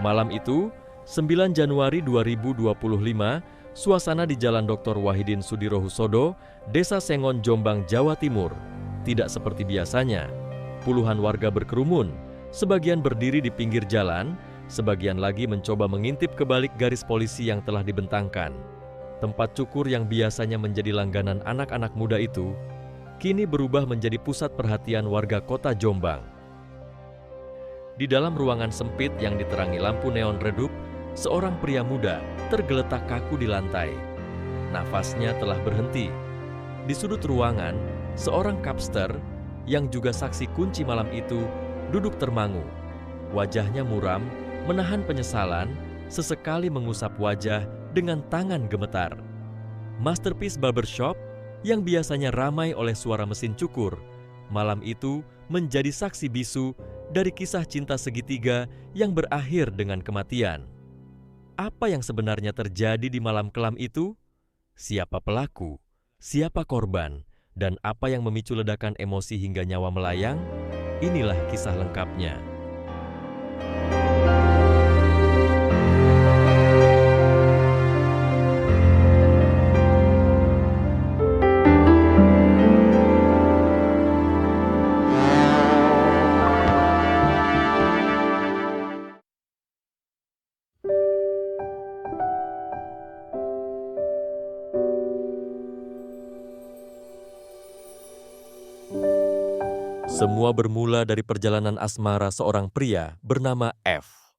Malam itu, 9 Januari 2025, suasana di Jalan Dr. Wahidin Sudirohusodo, Desa Sengon, Jombang, Jawa Timur. Tidak seperti biasanya. Puluhan warga berkerumun, sebagian berdiri di pinggir jalan, sebagian lagi mencoba mengintip ke balik garis polisi yang telah dibentangkan. Tempat cukur yang biasanya menjadi langganan anak-anak muda itu, kini berubah menjadi pusat perhatian warga kota Jombang. Di dalam ruangan sempit yang diterangi lampu neon redup, seorang pria muda tergeletak kaku di lantai. Nafasnya telah berhenti. Di sudut ruangan, seorang kapster yang juga saksi kunci malam itu duduk termangu. Wajahnya muram, menahan penyesalan, sesekali mengusap wajah dengan tangan gemetar. Masterpiece Barbershop yang biasanya ramai oleh suara mesin cukur, malam itu menjadi saksi bisu dari kisah cinta segitiga yang berakhir dengan kematian. Apa yang sebenarnya terjadi di malam kelam itu? Siapa pelaku? Siapa korban? Dan apa yang memicu ledakan emosi hingga nyawa melayang? Inilah kisah lengkapnya. Semua bermula dari perjalanan asmara seorang pria bernama F.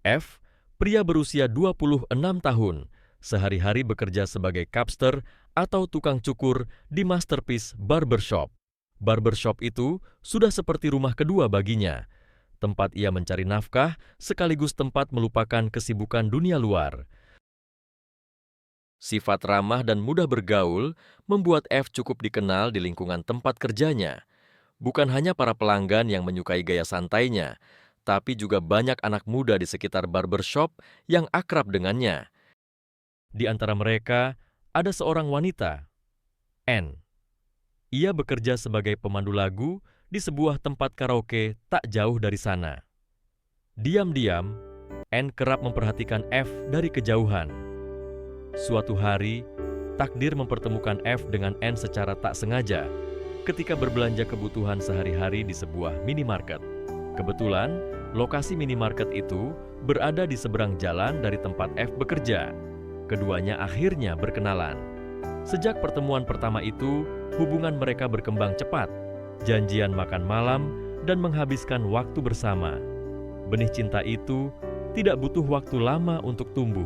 F, pria berusia 26 tahun, sehari-hari bekerja sebagai kapster atau tukang cukur di Masterpiece Barbershop. Barbershop itu sudah seperti rumah kedua baginya, tempat ia mencari nafkah sekaligus tempat melupakan kesibukan dunia luar. Sifat ramah dan mudah bergaul membuat F cukup dikenal di lingkungan tempat kerjanya. Bukan hanya para pelanggan yang menyukai gaya santainya, tapi juga banyak anak muda di sekitar barbershop yang akrab dengannya. Di antara mereka, ada seorang wanita, N. Ia bekerja sebagai pemandu lagu di sebuah tempat karaoke tak jauh dari sana. Diam-diam, N kerap memperhatikan F dari kejauhan. Suatu hari, takdir mempertemukan F dengan N secara tak sengaja ketika berbelanja kebutuhan sehari-hari di sebuah minimarket. Kebetulan, lokasi minimarket itu berada di seberang jalan dari tempat F bekerja. Keduanya akhirnya berkenalan. Sejak pertemuan pertama itu, hubungan mereka berkembang cepat, janjian makan malam, dan menghabiskan waktu bersama. Benih cinta itu tidak butuh waktu lama untuk tumbuh.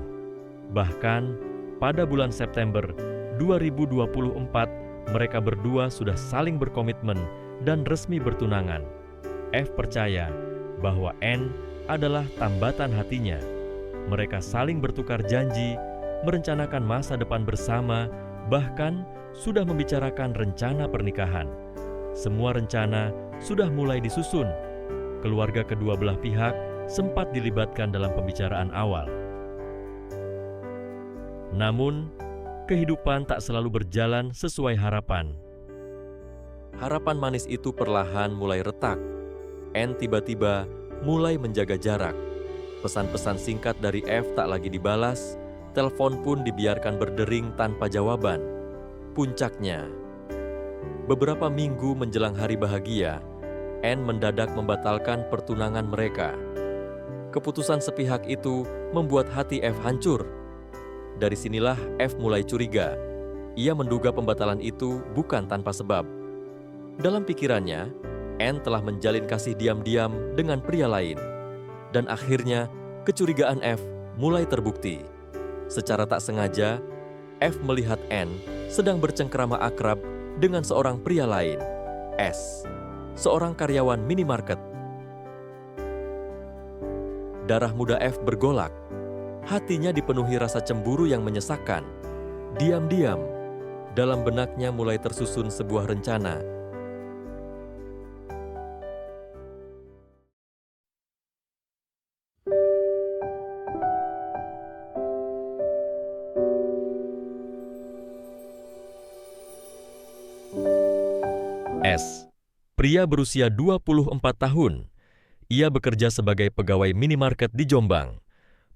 Bahkan, pada bulan September 2024, mereka berdua sudah saling berkomitmen dan resmi bertunangan. F percaya bahwa N adalah tambatan hatinya. Mereka saling bertukar janji, merencanakan masa depan bersama, bahkan sudah membicarakan rencana pernikahan. Semua rencana sudah mulai disusun. Keluarga kedua belah pihak sempat dilibatkan dalam pembicaraan awal. Namun, kehidupan tak selalu berjalan sesuai harapan. Harapan manis itu perlahan mulai retak. N tiba-tiba mulai menjaga jarak. Pesan-pesan singkat dari F tak lagi dibalas, telepon pun dibiarkan berdering tanpa jawaban. Puncaknya, beberapa minggu menjelang hari bahagia, N mendadak membatalkan pertunangan mereka. Keputusan sepihak itu membuat hati F hancur. Dari sinilah F mulai curiga. Ia menduga pembatalan itu bukan tanpa sebab. Dalam pikirannya, N telah menjalin kasih diam-diam dengan pria lain. Dan akhirnya, kecurigaan F mulai terbukti. Secara tak sengaja, F melihat N sedang bercengkrama akrab dengan seorang pria lain, S, seorang karyawan minimarket. Darah muda F bergolak. Hatinya dipenuhi rasa cemburu yang menyesakkan. Diam-diam, dalam benaknya mulai tersusun sebuah rencana. S, pria berusia 24 tahun. Ia bekerja sebagai pegawai minimarket di Jombang.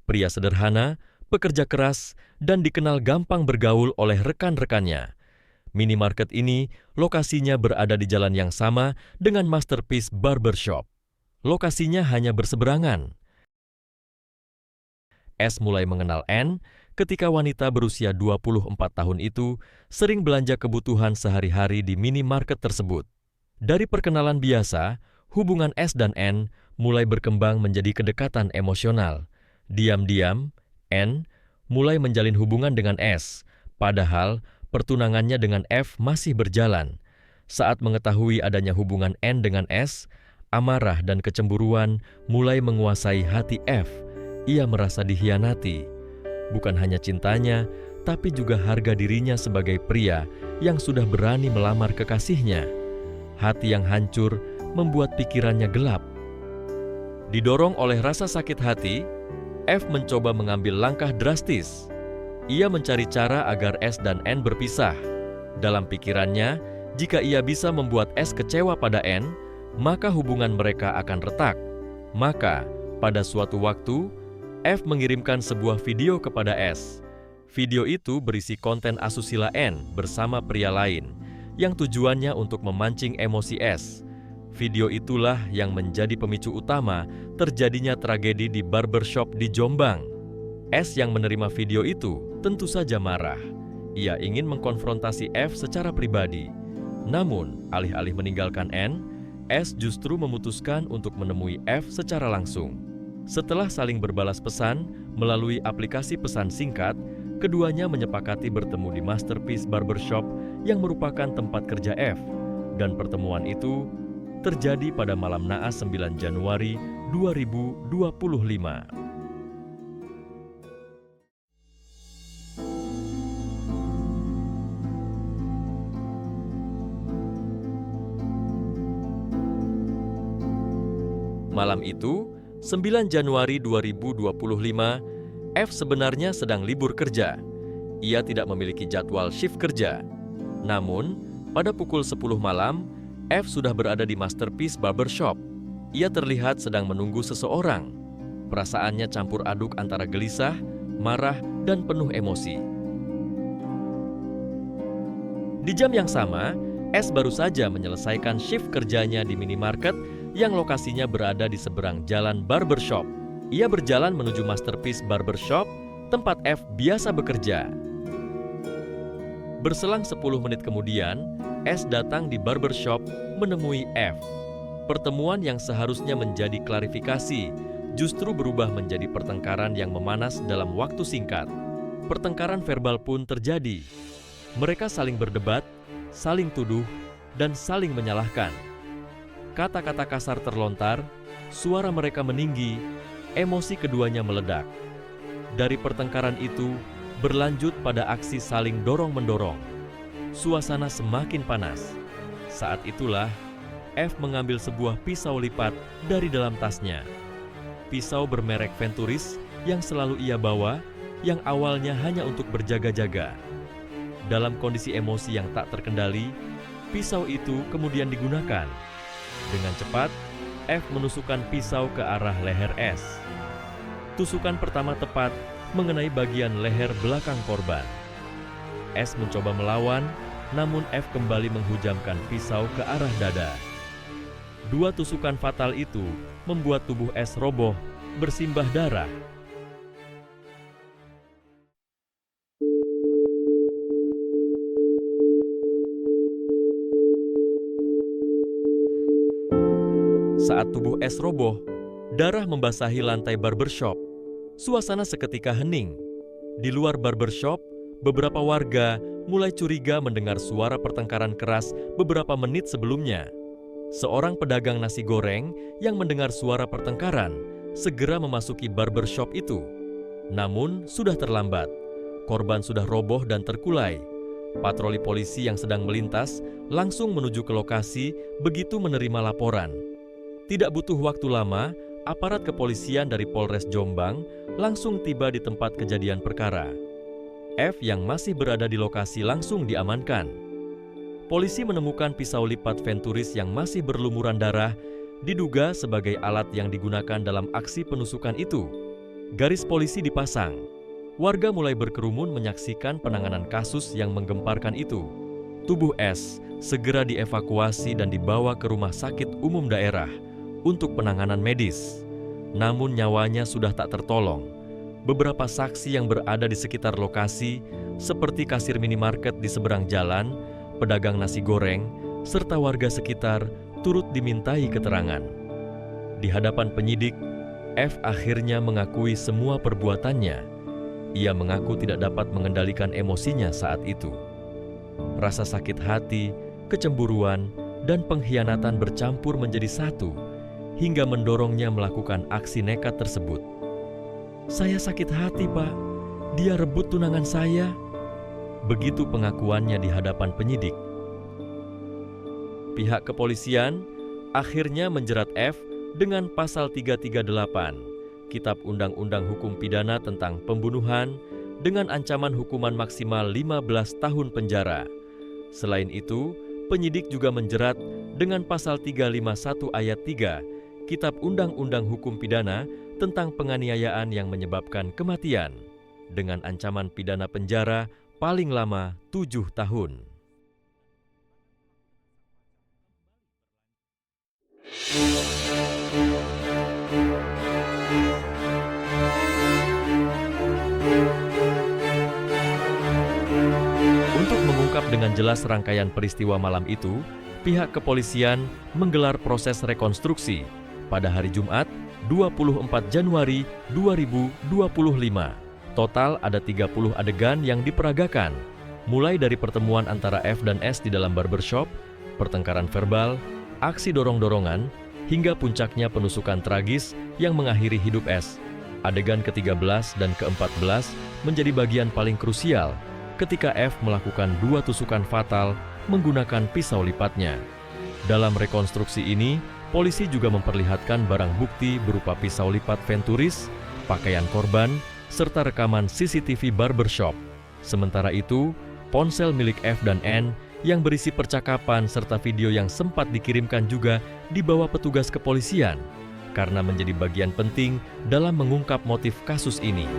Pria sederhana, pekerja keras, dan dikenal gampang bergaul oleh rekan-rekannya. Minimarket ini lokasinya berada di jalan yang sama dengan Masterpiece Barbershop. Lokasinya hanya berseberangan. S mulai mengenal N ketika wanita berusia 24 tahun itu sering belanja kebutuhan sehari-hari di minimarket tersebut. Dari perkenalan biasa, hubungan S dan N mulai berkembang menjadi kedekatan emosional. Diam-diam, N mulai menjalin hubungan dengan S, padahal pertunangannya dengan F masih berjalan. Saat mengetahui adanya hubungan N dengan S, amarah dan kecemburuan mulai menguasai hati F. Ia merasa dikhianati. Bukan hanya cintanya, tapi juga harga dirinya sebagai pria yang sudah berani melamar kekasihnya. Hati yang hancur membuat pikirannya gelap. Didorong oleh rasa sakit hati, F mencoba mengambil langkah drastis. Ia mencari cara agar S dan N berpisah. Dalam pikirannya, jika ia bisa membuat S kecewa pada N, maka hubungan mereka akan retak. Maka, pada suatu waktu, F mengirimkan sebuah video kepada S. Video itu berisi konten asusila N bersama pria lain, yang tujuannya untuk memancing emosi S. Video itulah yang menjadi pemicu utama terjadinya tragedi di barbershop di Jombang. S yang menerima video itu tentu saja marah. Ia ingin mengkonfrontasi F secara pribadi. Namun, alih-alih meninggalkan N, S justru memutuskan untuk menemui F secara langsung. Setelah saling berbalas pesan melalui aplikasi pesan singkat, keduanya menyepakati bertemu di Masterpiece Barbershop yang merupakan tempat kerja F. Dan pertemuan itu terjadi pada malam naas 9 Januari 2025. Malam itu, 9 Januari 2025, F sebenarnya sedang libur kerja. Ia tidak memiliki jadwal shift kerja. Namun, pada pukul 10 malam, F sudah berada di Masterpiece Barbershop. Ia terlihat sedang menunggu seseorang. Perasaannya campur aduk antara gelisah, marah, dan penuh emosi. Di jam yang sama, S baru saja menyelesaikan shift kerjanya di minimarket yang lokasinya berada di seberang jalan barbershop. Ia berjalan menuju Masterpiece Barbershop, tempat F biasa bekerja. Berselang 10 menit kemudian, S datang di barbershop menemui F. Pertemuan yang seharusnya menjadi klarifikasi justru berubah menjadi pertengkaran yang memanas dalam waktu singkat. Pertengkaran verbal pun terjadi. Mereka saling berdebat, saling tuduh, dan saling menyalahkan. Kata-kata kasar terlontar, suara mereka meninggi, emosi keduanya meledak. Dari pertengkaran itu, berlanjut pada aksi saling dorong-mendorong. Suasana semakin panas. Saat itulah, F mengambil sebuah pisau lipat dari dalam tasnya. Pisau bermerek Venturis yang selalu ia bawa, yang awalnya hanya untuk berjaga-jaga. Dalam kondisi emosi yang tak terkendali, pisau itu kemudian digunakan. Dengan cepat, F menusukkan pisau ke arah leher S. Tusukan pertama tepat mengenai bagian leher belakang korban. S mencoba melawan, namun F kembali menghujamkan pisau ke arah dada. Dua tusukan fatal itu membuat tubuh S roboh, bersimbah darah. Saat tubuh S roboh, darah membasahi lantai barbershop. Suasana seketika hening. Di luar barbershop, beberapa warga mulai curiga mendengar suara pertengkaran keras beberapa menit sebelumnya. Seorang pedagang nasi goreng yang mendengar suara pertengkaran segera memasuki barbershop itu. Namun, sudah terlambat. Korban sudah roboh dan terkulai. Patroli polisi yang sedang melintas langsung menuju ke lokasi begitu menerima laporan. Tidak butuh waktu lama, aparat kepolisian dari Polres Jombang langsung tiba di tempat kejadian perkara. F yang masih berada di lokasi langsung diamankan. Polisi menemukan pisau lipat Venturis yang masih berlumuran darah diduga sebagai alat yang digunakan dalam aksi penusukan itu. Garis polisi dipasang. Warga mulai berkerumun menyaksikan penanganan kasus yang menggemparkan itu. Tubuh S segera dievakuasi dan dibawa ke rumah sakit umum daerah untuk penanganan medis. Namun nyawanya sudah tak tertolong. Beberapa saksi yang berada di sekitar lokasi, seperti kasir minimarket di seberang jalan, pedagang nasi goreng, serta warga sekitar, turut dimintai keterangan. Di hadapan penyidik, F akhirnya mengakui semua perbuatannya. Ia mengaku tidak dapat mengendalikan emosinya saat itu. Rasa sakit hati, kecemburuan, dan pengkhianatan bercampur menjadi satu, hingga mendorongnya melakukan aksi nekat tersebut. "Saya sakit hati, Pak. Dia rebut tunangan saya." Begitu pengakuannya di hadapan penyidik. Pihak kepolisian akhirnya menjerat F dengan pasal 338 Kitab Undang-Undang Hukum Pidana tentang pembunuhan dengan ancaman hukuman maksimal 15 tahun penjara. Selain itu, penyidik juga menjerat dengan pasal 351 ayat 3 Kitab Undang-Undang Hukum Pidana tentang penganiayaan yang menyebabkan kematian dengan ancaman pidana penjara paling lama 7 tahun. Untuk mengungkap dengan jelas rangkaian peristiwa malam itu, pihak kepolisian menggelar proses rekonstruksi pada hari Jumat, 24 Januari 2025. Total ada 30 adegan yang diperagakan, mulai dari pertemuan antara F dan S di dalam barbershop, pertengkaran verbal, aksi dorong-dorongan, hingga puncaknya penusukan tragis yang mengakhiri hidup S. Adegan ke-13 dan ke-14 menjadi bagian paling krusial ketika F melakukan 2 tusukan fatal menggunakan pisau lipatnya. Dalam rekonstruksi ini, polisi juga memperlihatkan barang bukti berupa pisau lipat Venturis, pakaian korban, serta rekaman CCTV barbershop. Sementara itu, ponsel milik F dan N yang berisi percakapan serta video yang sempat dikirimkan juga dibawa petugas kepolisian karena menjadi bagian penting dalam mengungkap motif kasus ini.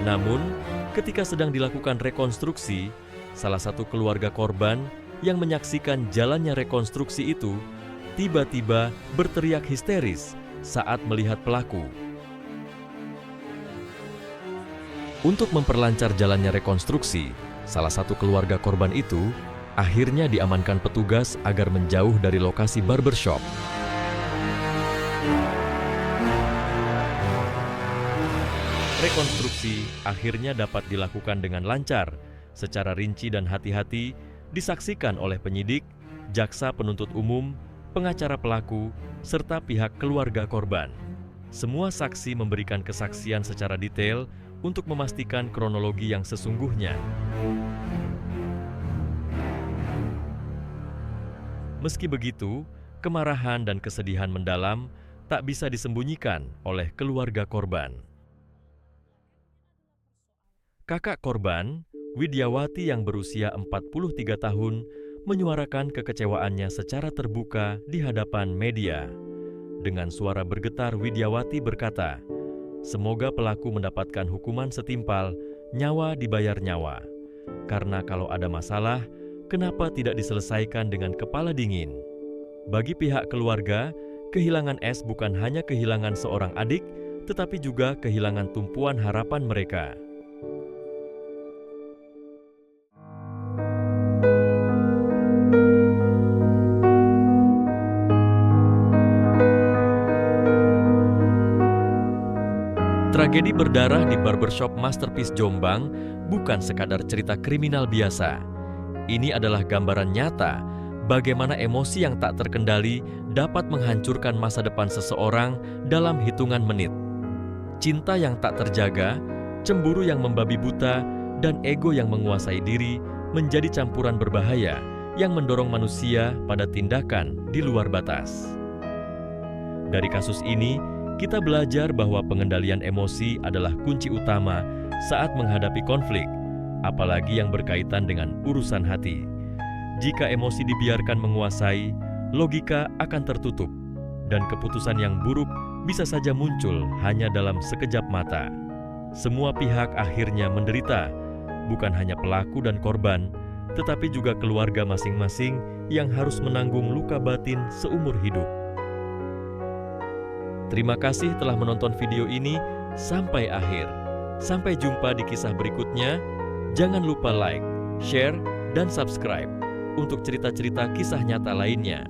Namun, ketika sedang dilakukan rekonstruksi, salah satu keluarga korban yang menyaksikan jalannya rekonstruksi itu tiba-tiba berteriak histeris saat melihat pelaku. Untuk memperlancar jalannya rekonstruksi, salah satu keluarga korban itu akhirnya diamankan petugas agar menjauh dari lokasi barbershop. Rekonstruksi akhirnya dapat dilakukan dengan lancar, secara rinci dan hati-hati, disaksikan oleh penyidik, jaksa penuntut umum, pengacara pelaku, serta pihak keluarga korban. Semua saksi memberikan kesaksian secara detail untuk memastikan kronologi yang sesungguhnya. Meski begitu, kemarahan dan kesedihan mendalam tak bisa disembunyikan oleh keluarga korban. Kakak korban, Widyawati yang berusia 43 tahun, menyuarakan kekecewaannya secara terbuka di hadapan media. Dengan suara bergetar, Widyawati berkata, "Semoga pelaku mendapatkan hukuman setimpal, nyawa dibayar nyawa. Karena kalau ada masalah, kenapa tidak diselesaikan dengan kepala dingin?" Bagi pihak keluarga, kehilangan S bukan hanya kehilangan seorang adik, tetapi juga kehilangan tumpuan harapan mereka. Tragedi berdarah di barbershop Masterpiece Jombang bukan sekadar cerita kriminal biasa. Ini adalah gambaran nyata bagaimana emosi yang tak terkendali dapat menghancurkan masa depan seseorang dalam hitungan menit. Cinta yang tak terjaga, cemburu yang membabi buta, dan ego yang menguasai diri menjadi campuran berbahaya yang mendorong manusia pada tindakan di luar batas. Dari kasus ini, kita belajar bahwa pengendalian emosi adalah kunci utama saat menghadapi konflik, apalagi yang berkaitan dengan urusan hati. Jika emosi dibiarkan menguasai, logika akan tertutup, dan keputusan yang buruk bisa saja muncul hanya dalam sekejap mata. Semua pihak akhirnya menderita, bukan hanya pelaku dan korban, tetapi juga keluarga masing-masing yang harus menanggung luka batin seumur hidup. Terima kasih telah menonton video ini sampai akhir. Sampai jumpa di kisah berikutnya. Jangan lupa like, share, dan subscribe untuk cerita-cerita kisah nyata lainnya.